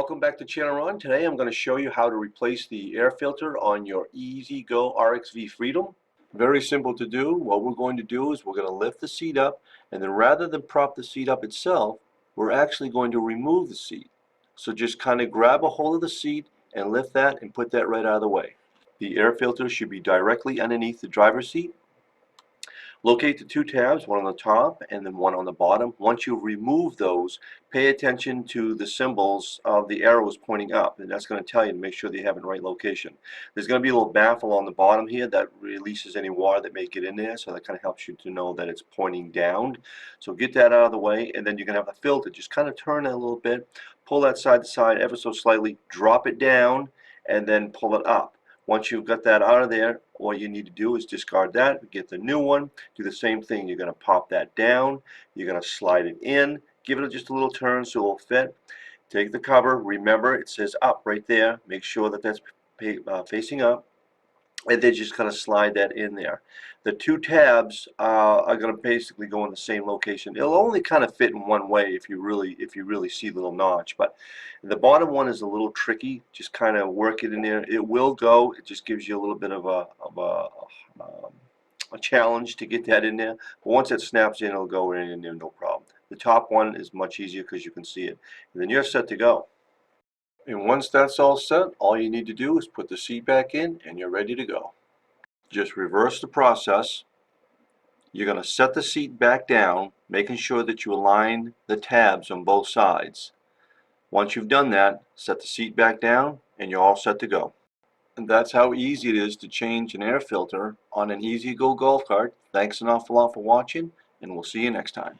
Welcome back to Channel Ron. Today I'm going to show you how to replace the air filter on your EZGO RXV Freedom. Very simple to do. What we're going to do is we're going to lift the seat up, and then rather than prop the seat up itself, we're actually going to remove the seat. So just kind of grab a hold of the seat and lift that and put that right out of the way. The air filter should be directly underneath the driver's seat. Locate the two tabs, one on the top and then one on the bottom. Once you remove those, pay attention to the symbols of the arrows pointing up, and that's going to tell you to make sure that you have it in the right location. There's going to be a little baffle on the bottom here that releases any water that may get in there, so that kind of helps you to know that it's pointing down. So get that out of the way, and then you're going to have the filter. Just kind of turn it a little bit, pull that side to side ever so slightly, drop it down, and then pull it up. Once you've got that out of there, all you need to do is discard that, get the new one, do the same thing. You're going to pop that down, you're going to slide it in, give it just a little turn so it'll fit. Take the cover, remember it says up right there, make sure that that's facing up, and then just kind of slide that in there. The two tabs are going to basically go in the same location. It'll only kind of fit in one way if you really see the little notch, but the bottom one is a little tricky. Just kind of work it in there. It will go. It just gives you a little bit of a challenge to get that in there. But once it snaps in, it'll go in there no problem. The top one is much easier because you can see it. And then you're set to go. And once that's all set, all you need to do is put the seat back in and you're ready to go. Just reverse the process. You're going to set the seat back down, making sure that you align the tabs on both sides. Once you've done that, set the seat back down and you're all set to go. And that's how easy it is to change an air filter on an EZGO golf cart. Thanks an awful lot for watching, and we'll see you next time.